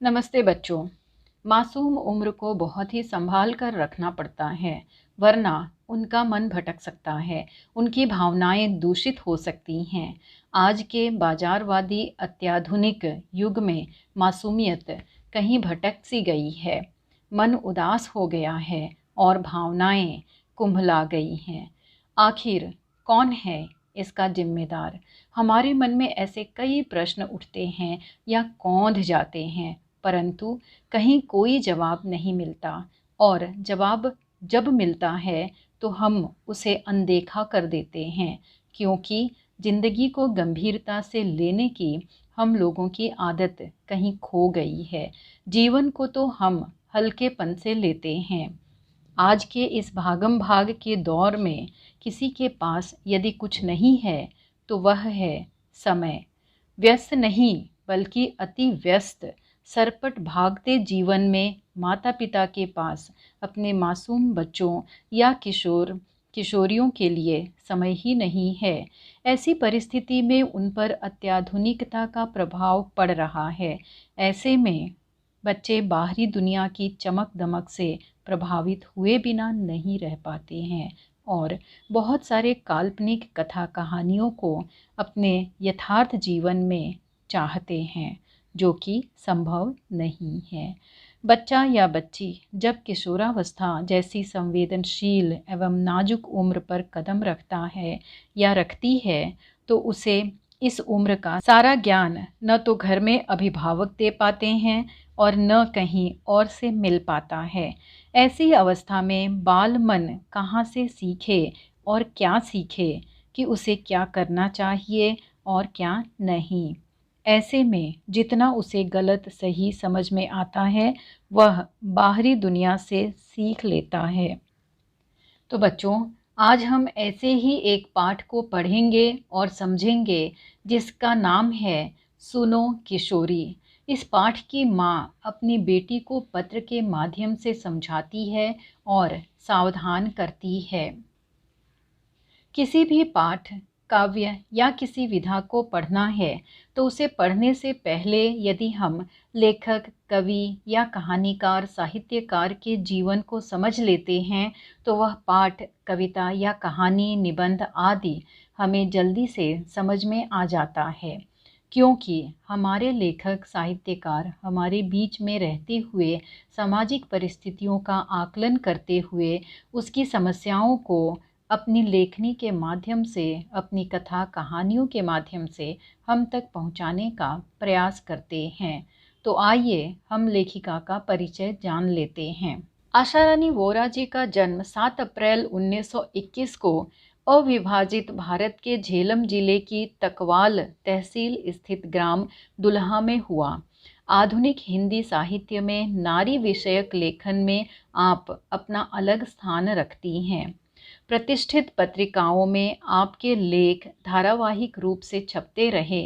नमस्ते बच्चों। मासूम उम्र को बहुत ही संभाल कर रखना पड़ता है, वरना उनका मन भटक सकता है, उनकी भावनाएं दूषित हो सकती हैं। आज के बाजारवादी अत्याधुनिक युग में मासूमियत कहीं भटक सी गई है, मन उदास हो गया है और भावनाएं कुंभला गई हैं। आखिर कौन है इसका जिम्मेदार? हमारे मन में ऐसे कई प्रश्न उठते हैं या कौंध जाते हैं, परंतु कहीं कोई जवाब नहीं मिलता। और जवाब जब मिलता है तो हम उसे अनदेखा कर देते हैं, क्योंकि ज़िंदगी को गंभीरता से लेने की हम लोगों की आदत कहीं खो गई है। जीवन को तो हम हल्केपन से लेते हैं। आज के इस भागम भाग के दौर में किसी के पास यदि कुछ नहीं है तो वह है समय। व्यस्त नहीं बल्कि अति व्यस्त सरपट भागते जीवन में माता पिता के पास अपने मासूम बच्चों या किशोरियों के लिए समय ही नहीं है। ऐसी परिस्थिति में उन पर अत्याधुनिकता का प्रभाव पड़ रहा है। ऐसे में बच्चे बाहरी दुनिया की चमक दमक से प्रभावित हुए बिना नहीं रह पाते हैं और बहुत सारे काल्पनिक कथा कहानियों को अपने यथार्थ जीवन में चाहते हैं, जो कि संभव नहीं है। बच्चा या बच्ची जब किशोरावस्था जैसी संवेदनशील एवं नाजुक उम्र पर कदम रखता है या रखती है, तो उसे इस उम्र का सारा ज्ञान न तो घर में अभिभावक दे पाते हैं और न कहीं और से मिल पाता है। ऐसी अवस्था में बाल मन कहाँ से सीखे और क्या सीखे कि उसे क्या करना चाहिए और क्या नहीं। ऐसे में जितना उसे गलत सही समझ में आता है, वह बाहरी दुनिया से सीख लेता है। तो बच्चों, आज हम ऐसे ही एक पाठ को पढ़ेंगे और समझेंगे जिसका नाम है सुनो किशोरी। इस पाठ की माँ अपनी बेटी को पत्र के माध्यम से समझाती है और सावधान करती है। किसी भी पाठ, काव्य या किसी विधा को पढ़ना है तो उसे पढ़ने से पहले यदि हम लेखक, कवि या कहानीकार, साहित्यकार के जीवन को समझ लेते हैं तो वह पाठ, कविता या कहानी, निबंध आदि हमें जल्दी से समझ में आ जाता है, क्योंकि हमारे लेखक साहित्यकार हमारे बीच में रहते हुए सामाजिक परिस्थितियों का आकलन करते हुए उसकी समस्याओं को अपनी लेखनी के माध्यम से, अपनी कथा कहानियों के माध्यम से हम तक पहुंचाने का प्रयास करते हैं। तो आइए हम लेखिका का परिचय जान लेते हैं। आशा रानी वोरा जी का जन्म 7 अप्रैल 1921 को अविभाजित भारत के झेलम जिले की तकवाल तहसील स्थित ग्राम दुल्हा में हुआ। आधुनिक हिंदी साहित्य में नारी विषयक लेखन में आप अपना अलग स्थान रखती हैं। प्रतिष्ठित पत्रिकाओं में आपके लेख धारावाहिक रूप से छपते रहे।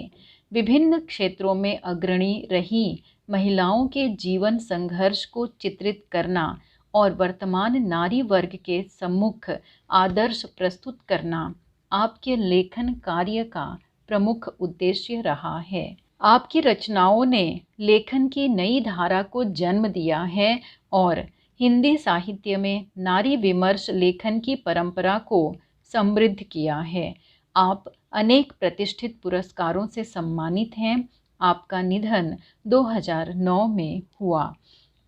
विभिन्न क्षेत्रों में अग्रणी रही महिलाओं के जीवन संघर्ष को चित्रित करना और वर्तमान नारी वर्ग के सम्मुख आदर्श प्रस्तुत करना आपके लेखन कार्य का प्रमुख उद्देश्य रहा है। आपकी रचनाओं ने लेखन की नई धारा को जन्म दिया है और हिंदी साहित्य में नारी विमर्श लेखन की परंपरा को समृद्ध किया है। आप अनेक प्रतिष्ठित पुरस्कारों से सम्मानित हैं। आपका निधन 2009 में हुआ।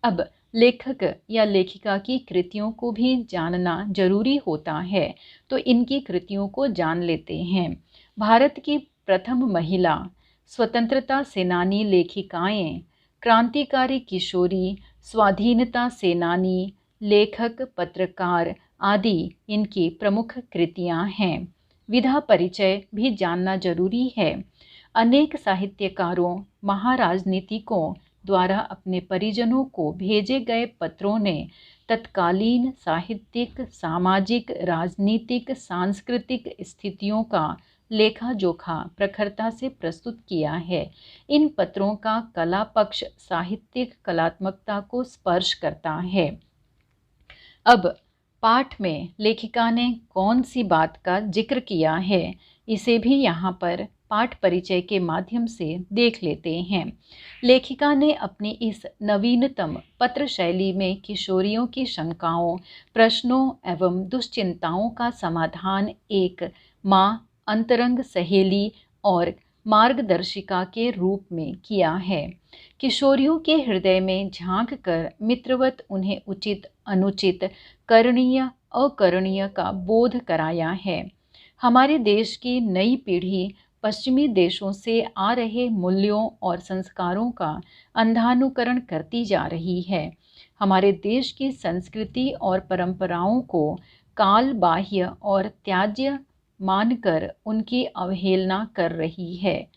अब लेखक या लेखिका की कृतियों को भी जानना जरूरी होता है, तो इनकी कृतियों को जान लेते हैं। भारत की प्रथम महिला स्वतंत्रता सेनानी लेखिकाएं, क्रांतिकारी किशोरी, स्वाधीनता सेनानी, लेखक, पत्रकार आदि इनकी प्रमुख कृतियां हैं। विधा परिचय भी जानना जरूरी है। अनेक साहित्यकारों, महाराजनीतिकों द्वारा अपने परिजनों को भेजे गए पत्रों ने तत्कालीन साहित्यिक, सामाजिक, राजनीतिक, सांस्कृतिक स्थितियों का लेखा जोखा प्रखरता से प्रस्तुत किया है। इन पत्रों का कला पक्ष साहित्यिक कलात्मकता को स्पर्श करता है। अब पाठ में लेखिका ने कौन सी बात का जिक्र किया है, इसे भी यहाँ पर पाठ परिचय के माध्यम से देख लेते हैं। लेखिका ने अपनी इस नवीनतम पत्र शैली में किशोरियों की शंकाओं, प्रश्नों एवं दुश्चिंताओं का समाधान एक माँ, अंतरंग सहेली और मार्गदर्शिका के रूप में किया है। किशोरियों के हृदय में झांक कर मित्रवत उन्हें उचित, अनुचित, करणीय, अकरणीय का बोध कराया है। हमारे देश की नई पीढ़ी पश्चिमी देशों से आ रहे मूल्यों और संस्कारों का अंधानुकरण करती जा रही है। हमारे देश की संस्कृति और परंपराओं को काल बाह्य और त्याज्य मानकर उनकी अवहेलना कर रही है।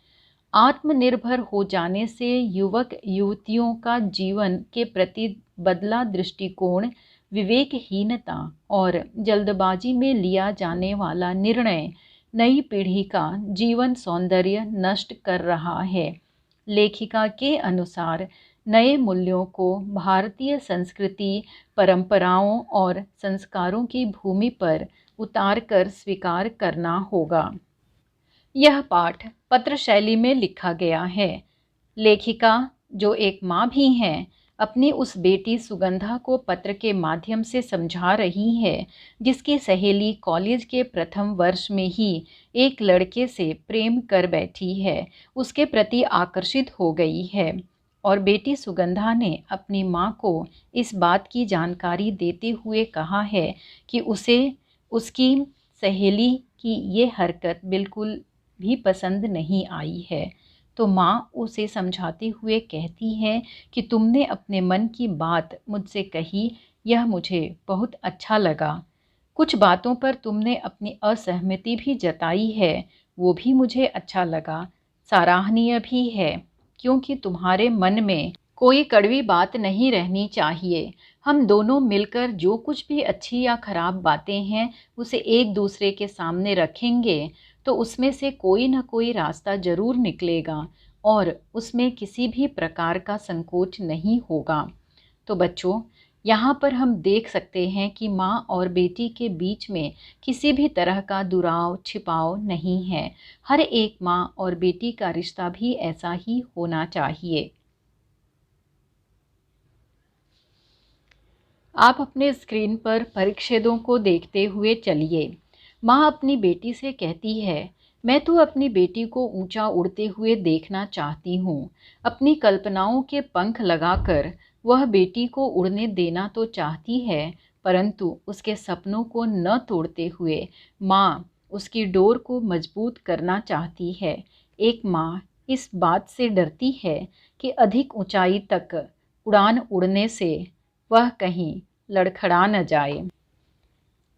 आत्मनिर्भर हो जाने से युवक युवतियों का जीवन के प्रति बदला दृष्टिकोण, विवेकहीनता और जल्दबाजी में लिया जाने वाला निर्णय नई पीढ़ी का जीवन सौंदर्य नष्ट कर रहा है। लेखिका के अनुसार नए मूल्यों को भारतीय संस्कृति, परंपराओं और संस्कारों की भूमि पर उतारकर स्वीकार करना होगा। यह पाठ पत्र शैली में लिखा गया है। लेखिका, जो एक माँ भी हैं, अपनी उस बेटी सुगंधा को पत्र के माध्यम से समझा रही है जिसकी सहेली कॉलेज के प्रथम वर्ष में ही एक लड़के से प्रेम कर बैठी है, उसके प्रति आकर्षित हो गई है। और बेटी सुगंधा ने अपनी माँ को इस बात की जानकारी देते हुए कहा है कि उसे उसकी सहेली की ये हरकत बिल्कुल भी पसंद नहीं आई है। तो माँ उसे समझाते हुए कहती है कि तुमने अपने मन की बात मुझसे कही, यह मुझे बहुत अच्छा लगा। कुछ बातों पर तुमने अपनी असहमति भी जताई है, वो भी मुझे अच्छा लगा, सराहनीय भी है, क्योंकि तुम्हारे मन में कोई कड़वी बात नहीं रहनी चाहिए। हम दोनों मिलकर जो कुछ भी अच्छी या खराब बातें हैं उसे एक दूसरे के सामने रखेंगे तो उसमें से कोई ना कोई रास्ता जरूर निकलेगा और उसमें किसी भी प्रकार का संकोच नहीं होगा। तो बच्चों, यहाँ पर हम देख सकते हैं कि माँ और बेटी के बीच में किसी भी तरह का दुराव छिपाव नहीं है। हर एक माँ और बेटी का रिश्ता भी ऐसा ही होना चाहिए। आप अपने स्क्रीन पर परिच्छेदों को देखते हुए चलिए। माँ अपनी बेटी से कहती है, मैं तो अपनी बेटी को ऊंचा उड़ते हुए देखना चाहती हूँ। अपनी कल्पनाओं के पंख लगाकर वह बेटी को उड़ने देना तो चाहती है, परंतु उसके सपनों को न तोड़ते हुए माँ उसकी डोर को मजबूत करना चाहती है। एक माँ इस बात से डरती है कि अधिक ऊंचाई तक उड़ान उड़ने से वह कहीं लड़खड़ा न जाए।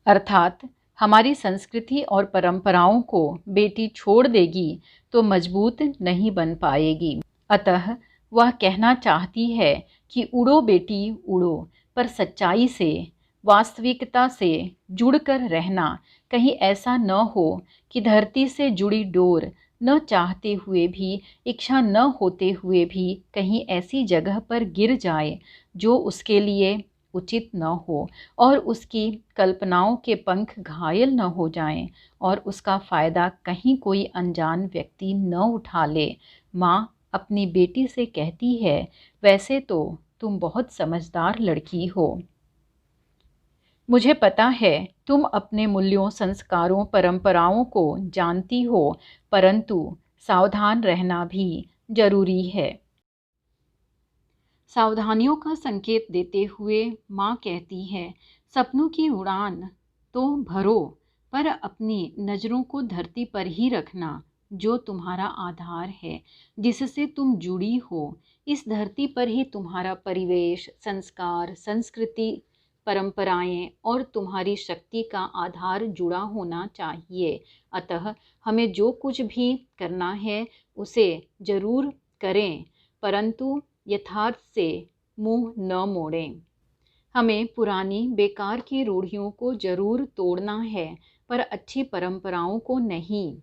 अर्थात हमारी संस्कृति और परंपराओं को बेटी छोड़ देगी तो मजबूत नहीं बन पाएगी। अतः वह कहना चाहती है कि उड़ो बेटी उड़ो, पर सच्चाई से, वास्तविकता से जुड़कर रहना। कहीं ऐसा न हो कि धरती से जुड़ी डोर न चाहते हुए भी, इच्छा न होते हुए भी कहीं ऐसी जगह पर गिर जाए जो उसके लिए उचित न हो और उसकी कल्पनाओं के पंख घायल न हो जाएं और उसका फ़ायदा कहीं कोई अनजान व्यक्ति न उठा ले। माँ अपनी बेटी से कहती है, वैसे तो तुम बहुत समझदार लड़की हो। मुझे पता है तुम अपने मूल्यों, संस्कारों, परंपराओं को जानती हो, परंतु सावधान रहना भी जरूरी है। सावधानियों का संकेत देते हुए माँ कहती है, सपनों की उड़ान तो भरो, पर अपनी नज़रों को धरती पर ही रखना जो तुम्हारा आधार है, जिससे तुम जुड़ी हो। इस धरती पर ही तुम्हारा परिवेश, संस्कार, संस्कृति, परंपराएं और तुम्हारी शक्ति का आधार जुड़ा होना चाहिए। अतः हमें जो कुछ भी करना है उसे जरूर करें, परंतु यथार्थ से मुंह न मोड़ें। हमें पुरानी बेकार की रूढ़ियों को जरूर तोड़ना है, पर अच्छी परंपराओं को नहीं।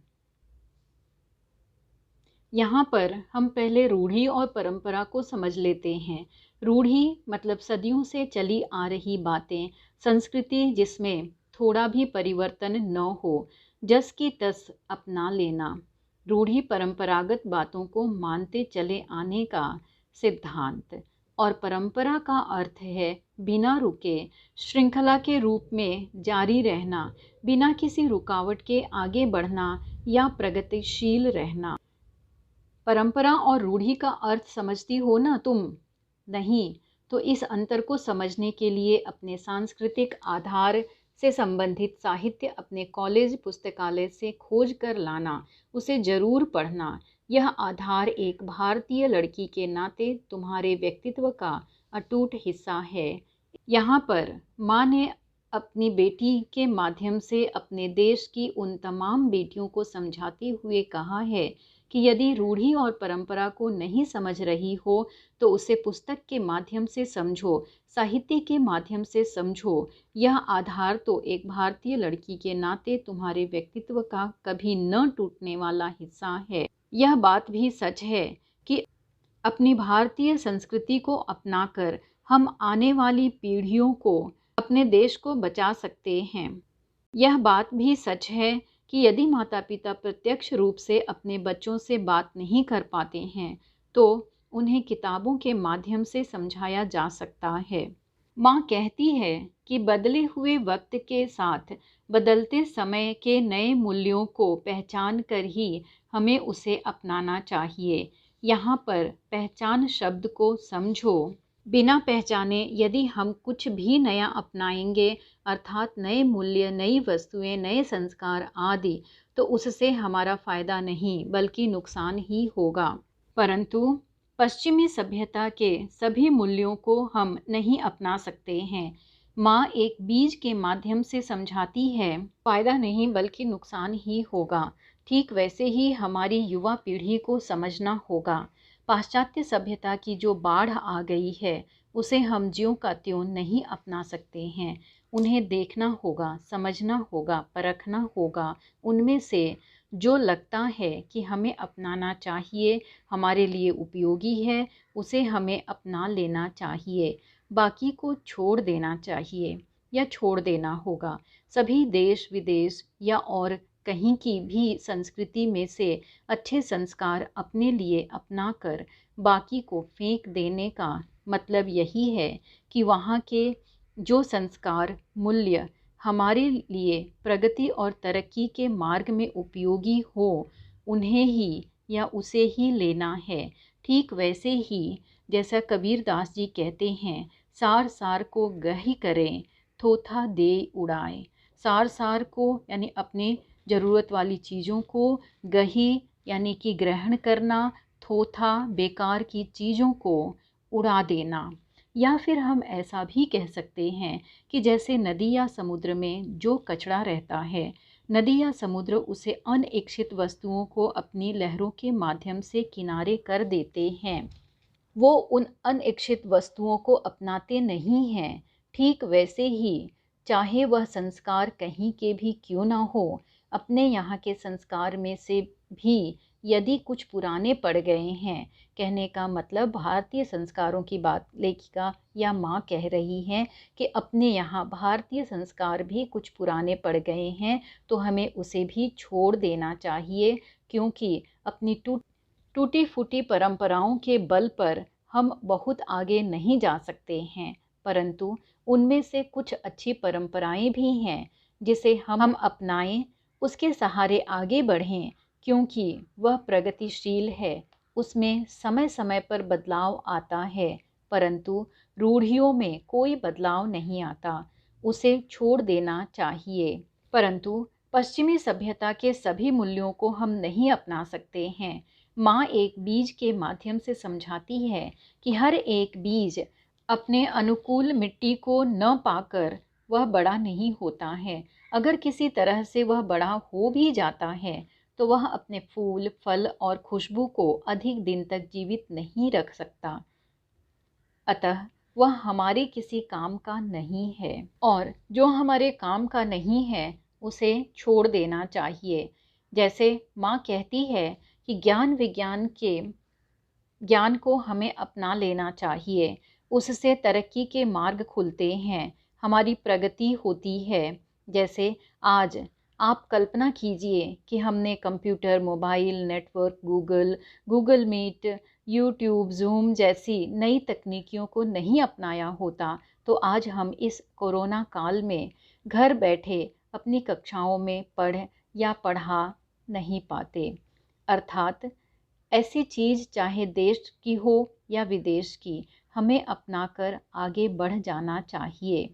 यहाँ पर हम पहले रूढ़ी और परंपरा को समझ लेते हैं। रूढ़ी मतलब सदियों से चली आ रही बातें, संस्कृति जिसमें थोड़ा भी परिवर्तन न हो, जस की तस अपना लेना, रूढ़ी परंपरागत बातों को मानते चले आने का सिद्धांत। और परंपरा का अर्थ है बिना रुके श्रृंखला के रूप में जारी रहना, बिना किसी रुकावट के आगे बढ़ना या प्रगतिशील रहना। परंपरा और रूढ़ी का अर्थ समझती हो ना तुम? नहीं तो इस अंतर को समझने के लिए अपने सांस्कृतिक आधार से संबंधित साहित्य अपने कॉलेज पुस्तकालय से खोज कर लाना, उसे जरूर पढ़ना। यह आधार एक भारतीय लड़की के नाते तुम्हारे व्यक्तित्व का अटूट हिस्सा है। यहाँ पर माँ ने अपनी बेटी के माध्यम से अपने देश की उन तमाम बेटियों को समझाते हुए कहा है कि यदि रूढ़ी और परंपरा को नहीं समझ रही हो तो उसे पुस्तक के माध्यम से समझो, साहित्य के माध्यम से समझो। यह आधार तो एक भारतीय लड़की के नाते तुम्हारे व्यक्तित्व का कभी न टूटने वाला हिस्सा है। यह बात भी सच है कि अपनी भारतीय संस्कृति को अपनाकर हम आने वाली पीढ़ियों को, अपने देश को बचा सकते हैं। यह बात भी सच है कि यदि माता पिता प्रत्यक्ष रूप से अपने बच्चों से बात नहीं कर पाते हैं तो उन्हें किताबों के माध्यम से समझाया जा सकता है। माँ कहती है कि बदले हुए वक्त के साथ बदलते समय के नए मूल्यों को पहचान कर ही हमें उसे अपनाना चाहिए। यहाँ पर पहचान शब्द को समझो। बिना पहचाने यदि हम कुछ भी नया अपनाएंगे, अर्थात नए मूल्य, नई वस्तुएं, नए संस्कार आदि, तो उससे हमारा फायदा नहीं बल्कि नुकसान ही होगा। परंतु पश्चिमी सभ्यता के सभी मूल्यों को हम नहीं अपना सकते हैं। माँ एक बीज के माध्यम से समझाती है, फायदा नहीं बल्कि नुकसान ही होगा। ठीक वैसे ही हमारी युवा पीढ़ी को समझना होगा। पाश्चात्य सभ्यता की जो बाढ़ आ गई है उसे हम ज्यों का त्यों नहीं अपना सकते हैं। उन्हें देखना होगा, समझना होगा, परखना होगा। उनमें से जो लगता है कि हमें अपनाना चाहिए, हमारे लिए उपयोगी है, उसे हमें अपना लेना चाहिए। बाकी को छोड़ देना चाहिए या छोड़ देना होगा। सभी देश विदेश या और कहीं की भी संस्कृति में से अच्छे संस्कार अपने लिए अपना कर बाकी को फेंक देने का मतलब यही है कि वहाँ के जो संस्कार मूल्य हमारे लिए प्रगति और तरक्की के मार्ग में उपयोगी हो, उन्हें ही या उसे ही लेना है। ठीक वैसे ही जैसा कबीर दास जी कहते हैं, सार सार को गही करें, थोथा दे उड़ाए। सार सार को यानी अपने ज़रूरत वाली चीज़ों को, गही यानी कि ग्रहण करना, थोथा बेकार की चीज़ों को उड़ा देना। या फिर हम ऐसा भी कह सकते हैं कि जैसे नदी या समुद्र में जो कचरा रहता है, नदी या समुद्र उसे अनिच्छित वस्तुओं को अपनी लहरों के माध्यम से किनारे कर देते हैं। वो उन अनिच्छित वस्तुओं को अपनाते नहीं हैं। ठीक वैसे ही चाहे वह संस्कार कहीं के भी क्यों ना हो, अपने यहाँ के संस्कार में से भी यदि कुछ पुराने पड़ गए हैं, कहने का मतलब भारतीय संस्कारों की बात लेखिका या माँ कह रही हैं कि अपने यहाँ भारतीय संस्कार भी कुछ पुराने पड़ गए हैं तो हमें उसे भी छोड़ देना चाहिए, क्योंकि अपनी टूटी फूटी परंपराओं के बल पर हम बहुत आगे नहीं जा सकते हैं। परंतु उनमें से कुछ अच्छी परंपराएं भी हैं जिसे हम अपनाएं, उसके सहारे आगे बढ़ें, क्योंकि वह प्रगतिशील है। उसमें समय समय पर बदलाव आता है, परंतु रूढ़ियों में कोई बदलाव नहीं आता। उसे छोड़ देना चाहिए। परंतु पश्चिमी सभ्यता के सभी मूल्यों को हम नहीं अपना सकते हैं। माँ एक बीज के माध्यम से समझाती है कि हर एक बीज अपने अनुकूल मिट्टी को न पाकर वह बड़ा नहीं होता है। अगर किसी तरह से वह बड़ा हो भी जाता है तो वह अपने फूल, फल और खुशबू को अधिक दिन तक जीवित नहीं रख सकता। अतः वह हमारे किसी काम का नहीं है, और जो हमारे काम का नहीं है उसे छोड़ देना चाहिए। जैसे माँ कहती है कि ज्ञान विज्ञान के ज्ञान को हमें अपना लेना चाहिए, उससे तरक्की के मार्ग खुलते हैं, हमारी प्रगति होती है। जैसे आज आप कल्पना कीजिए कि हमने computer, mobile, network, Google Meet, YouTube, Zoom जैसी नई तकनीकियों को नहीं अपनाया होता, तो आज हम इस कोरोना काल में घर बैठे अपनी कक्षाओं में पढ़ या पढ़ा नहीं पाते। अर्थात ऐसी चीज़ चाहे देश की हो या विदेश की, हमें अपनाकर आगे बढ़ जाना चाहिए।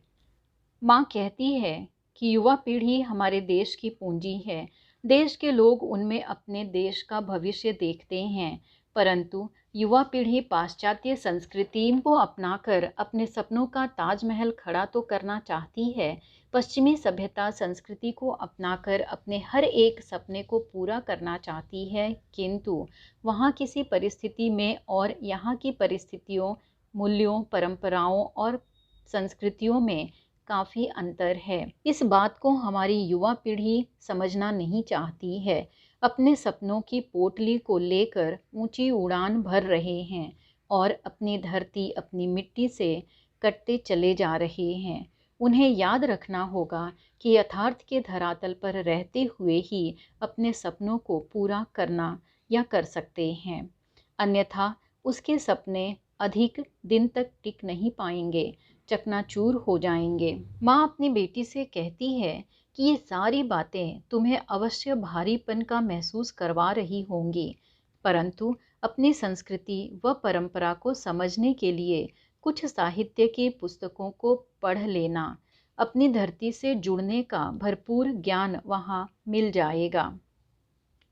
माँ कहती है कि युवा पीढ़ी हमारे देश की पूंजी है। देश के लोग उनमें अपने देश का भविष्य देखते हैं, परंतु युवा पीढ़ी पाश्चात्य संस्कृति को अपनाकर अपने सपनों का ताजमहल खड़ा तो करना चाहती है। पश्चिमी सभ्यता संस्कृति को अपनाकर अपने हर एक सपने को पूरा करना चाहती है, किंतु वहाँ किसी परिस्थिति में और यहाँ की परिस्थितियों, मूल्यों, परंपराओं और संस्कृतियों में काफ़ी अंतर है। इस बात को हमारी युवा पीढ़ी समझना नहीं चाहती है। अपने सपनों की पोटली को लेकर ऊंची उड़ान भर रहे हैं और अपनी धरती, अपनी मिट्टी से कटते चले जा रहे हैं। उन्हें याद रखना होगा कि यथार्थ के धरातल पर रहते हुए ही अपने सपनों को पूरा करना या कर सकते हैं, अन्यथा उसके सपने अधिक दिन तक टिक नहीं पाएंगे, चकनाचूर हो जाएंगे। माँ अपनी बेटी से कहती है कि ये सारी बातें तुम्हें अवश्य भारीपन का महसूस करवा रही होंगी, परंतु अपनी संस्कृति व परंपरा को समझने के लिए कुछ साहित्य की पुस्तकों को पढ़ लेना। अपनी धरती से जुड़ने का भरपूर ज्ञान वहाँ मिल जाएगा,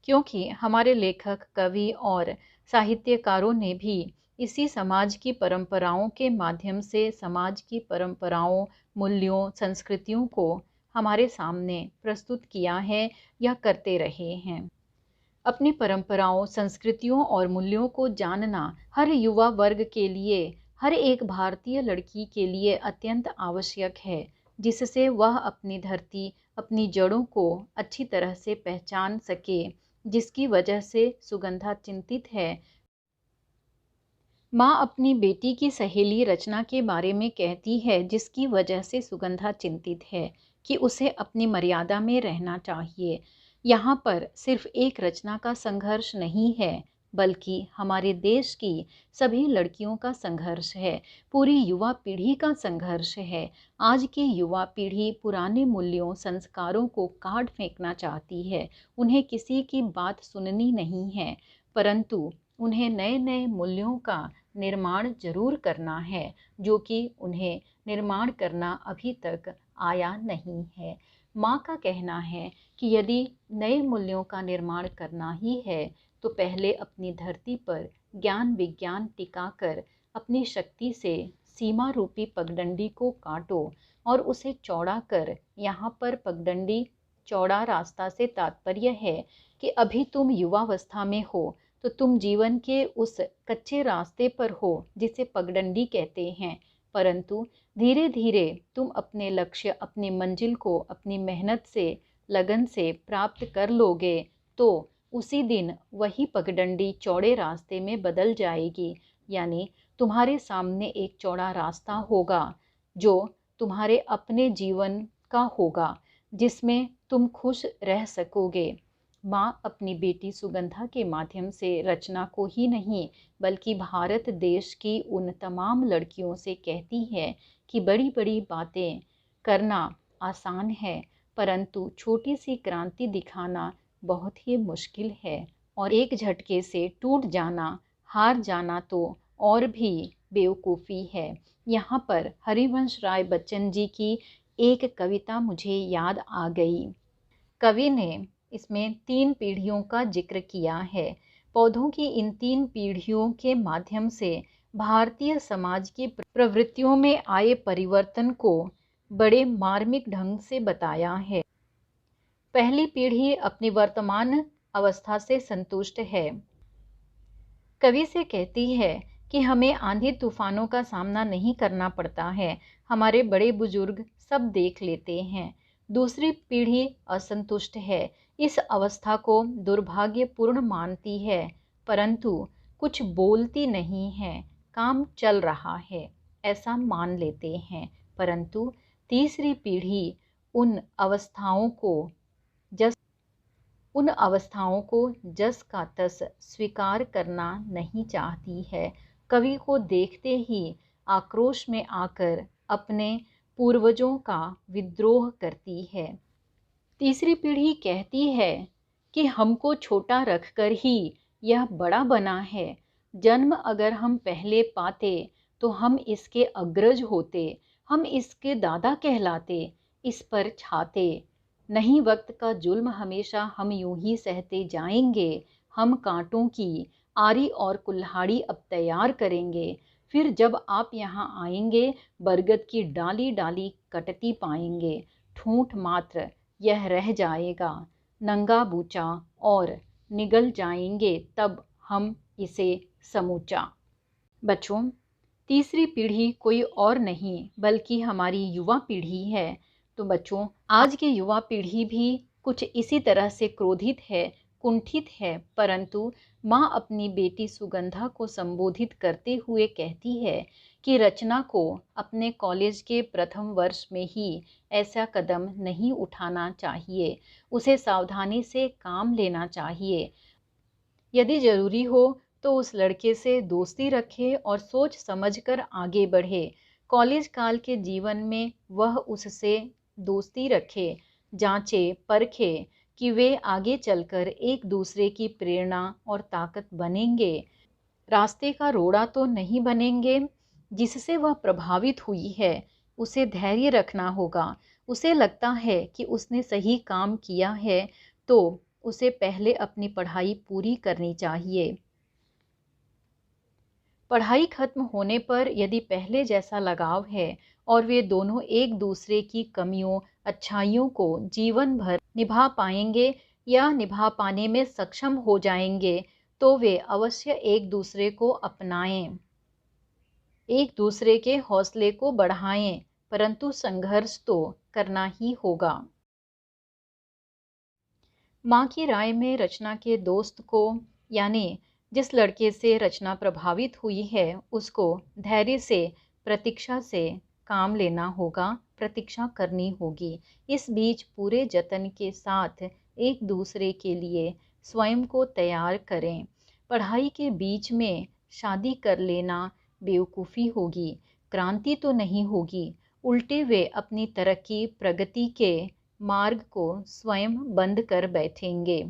क्योंकि हमारे लेखक, कवि और साहित्यकारों ने भी इसी समाज की परंपराओं के माध्यम से समाज की परंपराओं, मूल्यों, संस्कृतियों को हमारे सामने प्रस्तुत किया है या करते रहे हैं। अपनी परंपराओं, संस्कृतियों और मूल्यों को जानना हर युवा वर्ग के लिए, हर एक भारतीय लड़की के लिए अत्यंत आवश्यक है, जिससे वह अपनी धरती, अपनी जड़ों को अच्छी तरह से पहचान सके, जिसकी वजह से सुगंधा चिंतित है। माँ अपनी बेटी की सहेली रचना के बारे में कहती है, जिसकी वजह से सुगंधा चिंतित है कि उसे अपनी मर्यादा में रहना चाहिए। यहाँ पर सिर्फ एक रचना का संघर्ष नहीं है, बल्कि हमारे देश की सभी लड़कियों का संघर्ष है, पूरी युवा पीढ़ी का संघर्ष है। आज की युवा पीढ़ी पुराने मूल्यों, संस्कारों को काट फेंकना चाहती है। उन्हें किसी की बात सुननी नहीं है, परंतु उन्हें नए नए मूल्यों का निर्माण जरूर करना है, जो कि उन्हें निर्माण करना अभी तक आया नहीं है। माँ का कहना है कि यदि नए मूल्यों का निर्माण करना ही है, तो पहले अपनी धरती पर ज्ञान विज्ञान टिकाकर अपनी शक्ति से सीमा रूपी पगडंडी को काटो और उसे चौड़ा कर। यहाँ पर पगडंडी, चौड़ा रास्ता से तात्पर्य है कि अभी तुम युवावस्था में हो, तो तुम जीवन के उस कच्चे रास्ते पर हो जिसे पगडंडी कहते हैं, परंतु धीरे धीरे तुम अपने लक्ष्य, अपनी मंजिल को अपनी मेहनत से, लगन से प्राप्त कर लोगे, तो उसी दिन वही पगडंडी चौड़े रास्ते में बदल जाएगी। यानी तुम्हारे सामने एक चौड़ा रास्ता होगा, जो तुम्हारे अपने जीवन का होगा, जिसमें तुम खुश रह सकोगे। माँ अपनी बेटी सुगंधा के माध्यम से रचना को ही नहीं, बल्कि भारत देश की उन तमाम लड़कियों से कहती है कि बड़ी बड़ी बातें करना आसान है, परंतु छोटी सी क्रांति दिखाना बहुत ही मुश्किल है, और एक झटके से टूट जाना, हार जाना तो और भी बेवकूफ़ी है। यहाँ पर हरिवंश राय बच्चन जी की एक कविता मुझे याद आ गई। कवि ने इसमें 3 पीढ़ियों का जिक्र किया है। पौधों की इन 3 पीढ़ियों के माध्यम से भारतीय समाज की प्रवृत्तियों में आए परिवर्तन को बड़े मार्मिक ढंग से बताया है। पहली पीढ़ी अपनी वर्तमान अवस्था से संतुष्ट है। कवि से कहती है कि हमें आंधी तूफानों का सामना नहीं करना पड़ता है, हमारे बड़े बुजुर्ग सब देख लेते हैं। दूसरी पीढ़ी असंतुष्ट है, इस अवस्था को दुर्भाग्यपूर्ण मानती है, परंतु कुछ बोलती नहीं है, काम चल रहा है ऐसा मान लेते हैं। परंतु तीसरी पीढ़ी उन अवस्थाओं को उन अवस्थाओं को जस का तस स्वीकार करना नहीं चाहती है। कवि को देखते ही आक्रोश में आकर अपने पूर्वजों का विद्रोह करती है। तीसरी पीढ़ी कहती है कि हमको छोटा रखकर ही यह बड़ा बना है। जन्म अगर हम पहले पाते तो हम इसके अग्रज होते, हम इसके दादा कहलाते, इस पर छाते। नहीं वक्त का जुल्म हमेशा हम यूं ही सहते जाएंगे। हम कांटों की आरी और कुल्हाड़ी अब तैयार करेंगे। फिर जब आप यहाँ आएंगे बरगद की डाली डाली कटती पाएंगे। ठूंठ मात्र यह रह जाएगा नंगा बूचा और निगल जाएंगे तब हम इसे समूचा। बच्चों, तीसरी पीढ़ी कोई और नहीं बल्कि हमारी युवा पीढ़ी है। तो बच्चों, आज की युवा पीढ़ी भी कुछ इसी तरह से क्रोधित है, कुंठित है, परंतु माँ अपनी बेटी सुगंधा को संबोधित करते हुए कहती है कि रचना को अपने कॉलेज के प्रथम वर्ष में ही ऐसा कदम नहीं उठाना चाहिए। उसे सावधानी से काम लेना चाहिए। यदि ज़रूरी हो तो उस लड़के से दोस्ती रखे और सोच समझकर आगे बढ़े। कॉलेज काल के जीवन में वह उससे दोस्ती रखे, जांचे परखे कि वे आगे चलकर एक दूसरे की प्रेरणा और ताकत बनेंगे। रास्ते का रोड़ा तो नहीं बनेंगे। जिससे वह प्रभावित हुई है उसे धैर्य रखना होगा। उसे लगता है कि उसने सही काम किया है तो उसे पहले अपनी पढ़ाई पूरी करनी चाहिए। पढ़ाई खत्म होने पर यदि पहले जैसा लगाव है और वे दोनों एक दूसरे की कमियों अच्छाइयों को जीवन भर निभा पाएंगे या निभा पाने में सक्षम हो जाएंगे तो वे अवश्य एक दूसरे को अपनाएं, एक दूसरे के हौसले को बढ़ाएं, परंतु संघर्ष तो करना ही होगा। माँ की राय में रचना के दोस्त को, यानी जिस लड़के से रचना प्रभावित हुई है, उसको धैर्य से प्रतीक्षा से काम लेना होगा, प्रतीक्षा करनी होगी। इस बीच पूरे जतन के साथ एक दूसरे के लिए स्वयं को तैयार करें। पढ़ाई के बीच में शादी कर लेना बेवकूफ़ी होगी, क्रांति तो नहीं होगी। उल्टे वे अपनी तरक्की प्रगति के मार्ग को स्वयं बंद कर बैठेंगे।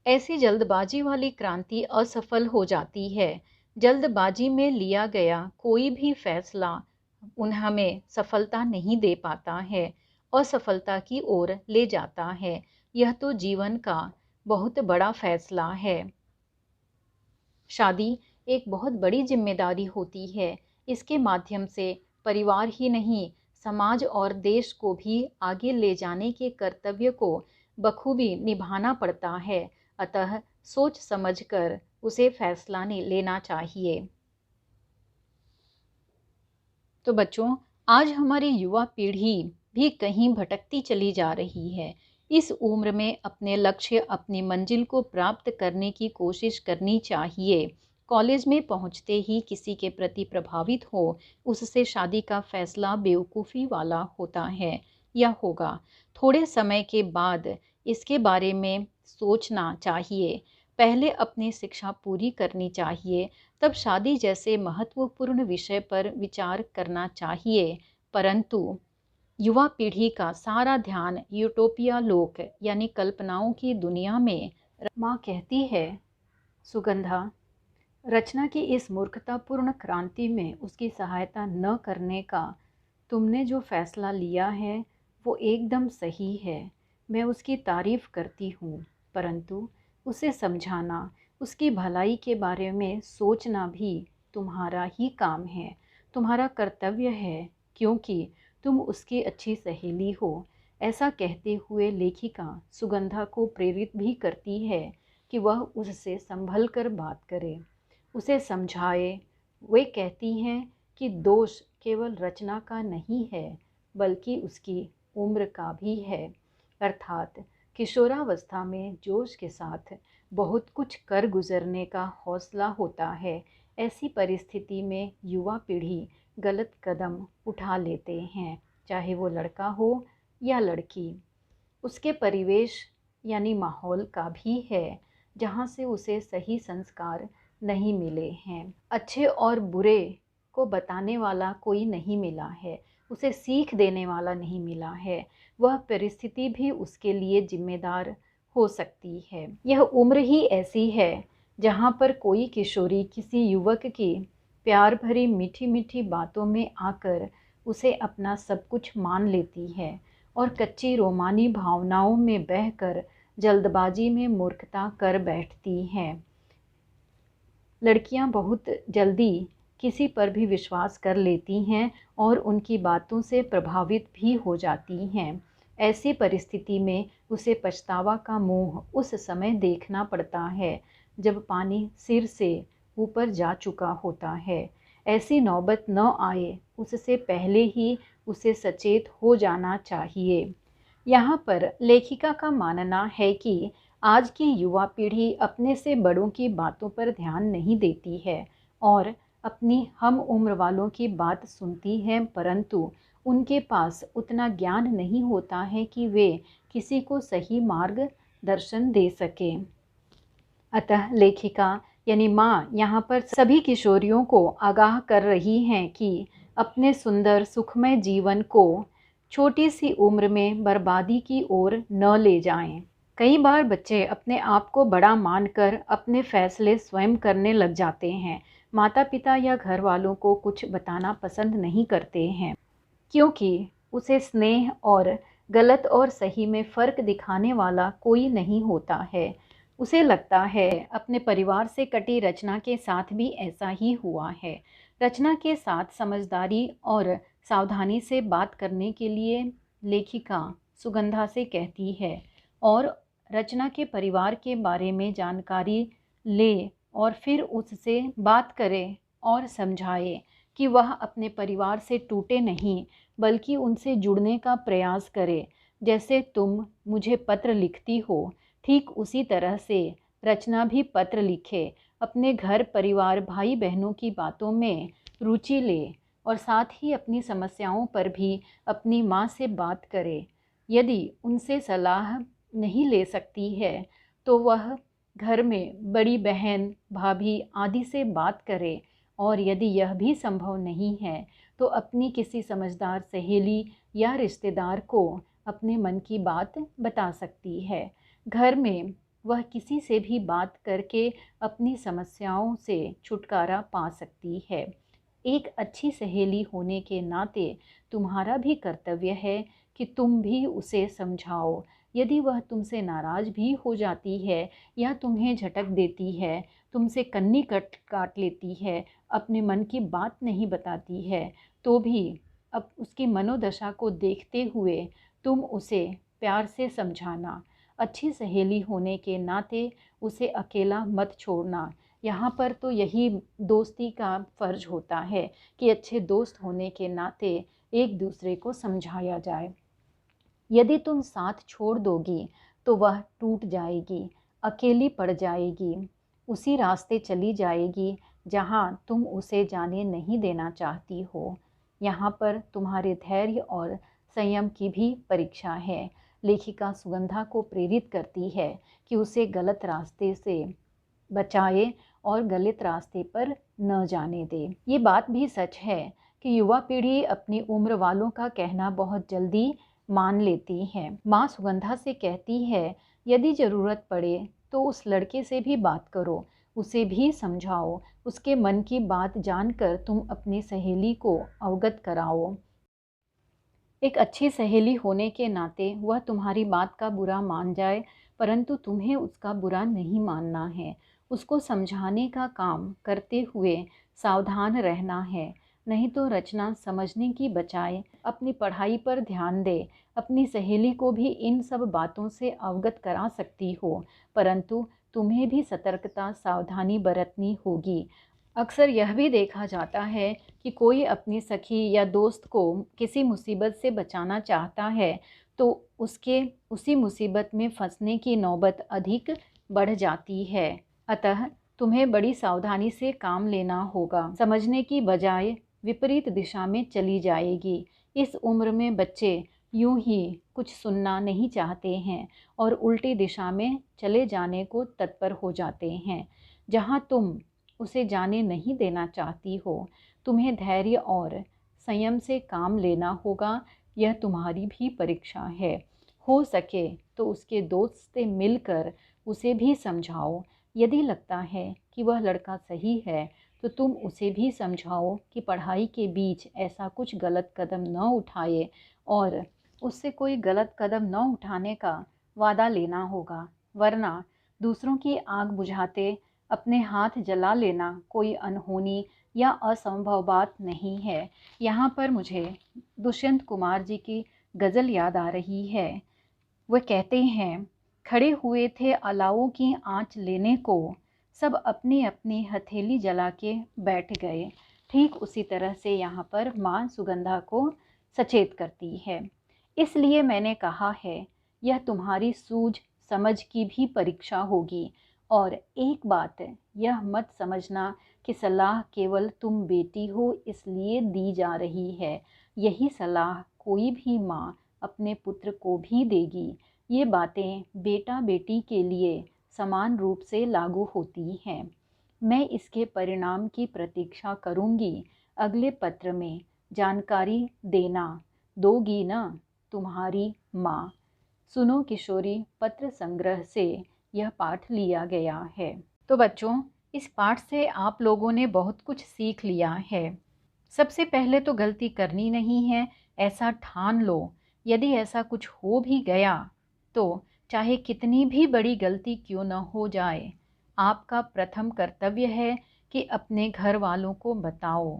ऐसी जल्दबाजी वाली क्रांति असफल हो जाती है। जल्दबाजी में लिया गया कोई भी फैसला हमें सफलता नहीं दे पाता है, असफलता की ओर ले जाता है। यह तो जीवन का बहुत बड़ा फैसला है। शादी एक बहुत बड़ी जिम्मेदारी होती है। इसके माध्यम से परिवार ही नहीं, समाज और देश को भी आगे ले जाने के कर्तव्य को बखूबी निभाना पड़ता है। अतः सोच समझकर उसे फैसला लेना चाहिए। तो बच्चों, आज हमारी युवा पीढ़ी भी कहीं भटकती चली जा रही है। इस उम्र में अपने लक्ष्य, अपनी मंजिल को प्राप्त करने की कोशिश करनी चाहिए। कॉलेज में पहुंचते ही किसी के प्रति प्रभावित हो, उससे शादी का फैसला बेवकूफ़ी वाला होता है या होगा। थोड़े समय के बाद इसके बारे में सोचना चाहिए। पहले अपनी शिक्षा पूरी करनी चाहिए, तब शादी जैसे महत्वपूर्ण विषय पर विचार करना चाहिए। परंतु युवा पीढ़ी का सारा ध्यान यूटोपिया लोक यानी कल्पनाओं की दुनिया में। माँ कहती है, सुगंधा, रचना की इस मूर्खतापूर्ण क्रांति में उसकी सहायता न करने का तुमने जो फैसला लिया है वो एकदम सही है। मैं उसकी तारीफ़ करती हूँ, परंतु उसे समझाना, उसकी भलाई के बारे में सोचना भी तुम्हारा ही काम है, तुम्हारा कर्तव्य है, क्योंकि तुम उसकी अच्छी सहेली हो। ऐसा कहते हुए लेखिका सुगंधा को प्रेरित भी करती है कि वह उससे संभल कर बात करे, उसे समझाए। वे कहती हैं कि दोष केवल रचना का नहीं है बल्कि उसकी उम्र का भी है, अर्थात किशोरावस्था में जोश के साथ बहुत कुछ कर गुजरने का हौसला होता है। ऐसी परिस्थिति में युवा पीढ़ी गलत कदम उठा लेते हैं, चाहे वो लड़का हो या लड़की। उसके परिवेश यानी माहौल का भी है, जहाँ से उसे सही संस्कार नहीं मिले हैं। अच्छे और बुरे को बताने वाला कोई नहीं मिला है, उसे सीख देने वाला नहीं मिला है। वह परिस्थिति भी उसके लिए जिम्मेदार हो सकती है। यह उम्र ही ऐसी है जहाँ पर कोई किशोरी किसी युवक की प्यार भरी मीठी मीठी बातों में आकर उसे अपना सब कुछ मान लेती है और कच्ची रोमानी भावनाओं में बहकर जल्दबाजी में मूर्खता कर बैठती हैं। लड़कियां बहुत जल्दी किसी पर भी विश्वास कर लेती हैं और उनकी बातों से प्रभावित भी हो जाती हैं। ऐसी परिस्थिति में उसे पछतावा का मुंह उस समय देखना पड़ता है जब पानी सिर से ऊपर जा चुका होता है। ऐसी नौबत न आए उससे पहले ही उसे सचेत हो जाना चाहिए। यहाँ पर लेखिका का मानना है कि आज की युवा पीढ़ी अपने से बड़ों की बातों पर ध्यान नहीं देती है और अपनी हम उम्र वालों की बात सुनती है, परंतु उनके पास उतना ज्ञान नहीं होता है कि वे किसी को सही मार्गदर्शन दे सकें। अतः लेखिका यानी माँ यहाँ पर सभी किशोरियों को आगाह कर रही हैं कि अपने सुंदर सुखमय जीवन को छोटी सी उम्र में बर्बादी की ओर न ले जाएं। कई बार बच्चे अपने आप को बड़ा मानकर अपने फैसले स्वयं करने लग जाते हैं। माता पिता या घर वालों को कुछ बताना पसंद नहीं करते हैं, क्योंकि उसे स्नेह और गलत और सही में फ़र्क दिखाने वाला कोई नहीं होता है। उसे लगता है अपने परिवार से कटी रचना के साथ भी ऐसा ही हुआ है। रचना के साथ समझदारी और सावधानी से बात करने के लिए लेखिका सुगंधा से कहती है और रचना के परिवार के बारे में जानकारी ले और फिर उससे बात करे और समझाए कि वह अपने परिवार से टूटे नहीं बल्कि उनसे जुड़ने का प्रयास करे। जैसे तुम मुझे पत्र लिखती हो, ठीक उसी तरह से रचना भी पत्र लिखे, अपने घर परिवार भाई बहनों की बातों में रुचि ले और साथ ही अपनी समस्याओं पर भी अपनी माँ से बात करे। यदि उनसे सलाह नहीं ले सकती है तो वह घर में बड़ी बहन भाभी आदि से बात करे और यदि यह भी संभव नहीं है तो अपनी किसी समझदार सहेली या रिश्तेदार को अपने मन की बात बता सकती है। घर में वह किसी से भी बात करके अपनी समस्याओं से छुटकारा पा सकती है। एक अच्छी सहेली होने के नाते तुम्हारा भी कर्तव्य है कि तुम भी उसे समझाओ। यदि वह तुमसे नाराज़ भी हो जाती है या तुम्हें झटक देती है, तुमसे कन्नी काट लेती है, अपने मन की बात नहीं बताती है, तो भी अब उसकी मनोदशा को देखते हुए तुम उसे प्यार से समझाना। अच्छी सहेली होने के नाते उसे अकेला मत छोड़ना। यहाँ पर तो यही दोस्ती का फ़र्ज होता है कि अच्छे दोस्त होने के नाते एक दूसरे को समझाया जाए। यदि तुम साथ छोड़ दोगी तो वह टूट जाएगी, अकेली पड़ जाएगी, उसी रास्ते चली जाएगी जहाँ तुम उसे जाने नहीं देना चाहती हो। यहाँ पर तुम्हारे धैर्य और संयम की भी परीक्षा है। लेखिका सुगंधा को प्रेरित करती है कि उसे गलत रास्ते से बचाए और गलत रास्ते पर न जाने दे। ये बात भी सच है कि युवा पीढ़ी अपनी उम्र वालों का कहना बहुत जल्दी मान लेती है। माँ सुगंधा से कहती है, यदि ज़रूरत पड़े तो उस लड़के से भी बात करो, उसे भी समझाओ, उसके मन की बात जानकर तुम अपनी सहेली को अवगत कराओ। एक अच्छी सहेली होने के नाते वह तुम्हारी बात का बुरा मान जाए, परंतु तुम्हें उसका बुरा नहीं मानना है। उसको समझाने का काम करते हुए सावधान रहना है, नहीं तो रचना समझने की बजाय अपनी पढ़ाई पर ध्यान दे। अपनी सहेली को भी इन सब बातों से अवगत करा सकती हो, परंतु तुम्हें भी सतर्कता सावधानी बरतनी होगी। अक्सर यह भी देखा जाता है कि कोई अपनी सखी या दोस्त को किसी मुसीबत से बचाना चाहता है तो उसके उसी मुसीबत में फंसने की नौबत अधिक बढ़ जाती है। अतः तुम्हें बड़ी सावधानी से काम लेना होगा। समझने की बजाय विपरीत दिशा में चली जाएगी। इस उम्र में बच्चे यूं ही कुछ सुनना नहीं चाहते हैं और उल्टी दिशा में चले जाने को तत्पर हो जाते हैं। जहां तुम उसे जाने नहीं देना चाहती हो, तुम्हें धैर्य और संयम से काम लेना होगा। यह तुम्हारी भी परीक्षा है। हो सके तो उसके दोस्त से मिलकर उसे भी समझाओ। यदि लगता है कि वह लड़का सही है तो तुम उसे भी समझाओ कि पढ़ाई के बीच ऐसा कुछ गलत कदम न उठाए और उससे कोई गलत कदम न उठाने का वादा लेना होगा, वरना दूसरों की आग बुझाते अपने हाथ जला लेना कोई अनहोनी या असंभव बात नहीं है। यहाँ पर मुझे दुष्यंत कुमार जी की गज़ल याद आ रही है। वह कहते हैं, खड़े हुए थे अलावों की आँच लेने को, सब अपनी अपनी हथेली जला के बैठ गए। ठीक उसी तरह से यहाँ पर माँ सुगंधा को सचेत करती है। इसलिए मैंने कहा है, यह तुम्हारी सूझ समझ की भी परीक्षा होगी। और एक बात यह मत समझना कि सलाह केवल तुम बेटी हो इसलिए दी जा रही है। यही सलाह कोई भी माँ अपने पुत्र को भी देगी। ये बातें बेटा बेटी के लिए समान रूप से लागू होती हैं। मैं इसके परिणाम की प्रतीक्षा करूँगी। अगले पत्र में जानकारी देना दोगी ना तुम्हारी माँ। सुनो किशोरी पत्र संग्रह से यह पाठ लिया गया है। तो बच्चों, इस पाठ से आप लोगों ने बहुत कुछ सीख लिया है। सबसे पहले तो गलती करनी नहीं है, ऐसा ठान लो। यदि ऐसा कुछ हो भी गया तो चाहे कितनी भी बड़ी गलती क्यों न हो जाए, आपका प्रथम कर्तव्य है कि अपने घर वालों को बताओ।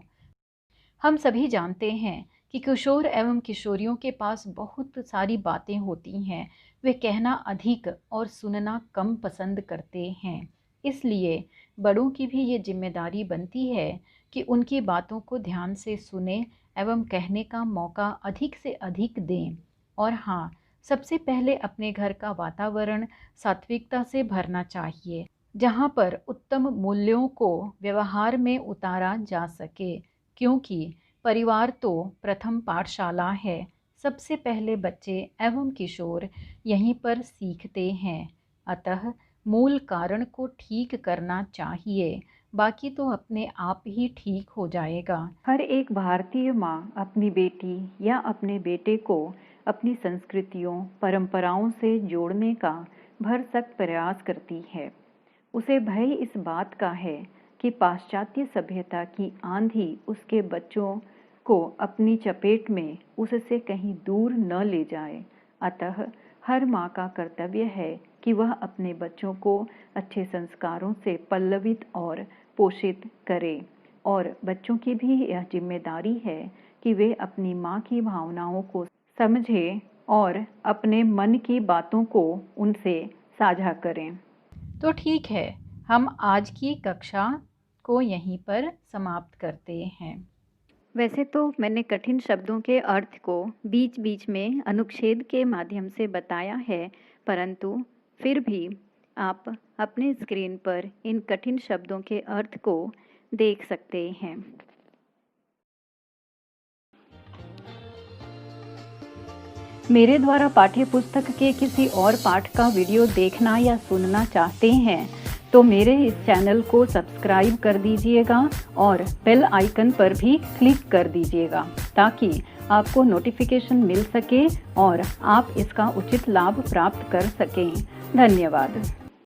हम सभी जानते हैं कि किशोर एवं किशोरियों के पास बहुत सारी बातें होती हैं। वे कहना अधिक और सुनना कम पसंद करते हैं। इसलिए बड़ों की भी ये जिम्मेदारी बनती है कि उनकी बातों को ध्यान से सुने एवं कहने का मौका अधिक से अधिक दें। और हाँ, सबसे पहले अपने घर का वातावरण सात्विकता से भरना चाहिए, जहाँ पर उत्तम मूल्यों को व्यवहार में उतारा जा सके, क्योंकि परिवार तो प्रथम पाठशाला है। सबसे पहले बच्चे एवं किशोर यहीं पर सीखते हैं। अतः मूल कारण को ठीक करना चाहिए, बाकी तो अपने आप ही ठीक हो जाएगा। हर एक भारतीय माँ अपनी बेटी या अपने बेटे को अपनी संस्कृतियों परंपराओं से जोड़ने का भरसक प्रयास करती है। उसे भय इस बात का है कि पाश्चात्य सभ्यता की आंधी उसके बच्चों को अपनी चपेट में उससे कहीं दूर न ले जाए। अतः हर माँ का कर्तव्य है कि वह अपने बच्चों को अच्छे संस्कारों से पल्लवित और पोषित करे। और बच्चों की भी यह जिम्मेदारी है कि वे अपनी माँ की भावनाओं को समझें और अपने मन की बातों को उनसे साझा करें। तो ठीक है, हम आज की कक्षा को यहीं पर समाप्त करते हैं। वैसे तो मैंने कठिन शब्दों के अर्थ को बीच बीच में अनुच्छेद के माध्यम से बताया है, परंतु फिर भी आप अपने स्क्रीन पर इन कठिन शब्दों के अर्थ को देख सकते हैं। मेरे द्वारा पाठ्य पुस्तक के किसी और पाठ का वीडियो देखना या सुनना चाहते हैं तो मेरे इस चैनल को सब्सक्राइब कर दीजिएगा और बेल आइकन पर भी क्लिक कर दीजिएगा, ताकि आपको नोटिफिकेशन मिल सके और आप इसका उचित लाभ प्राप्त कर सकें। धन्यवाद।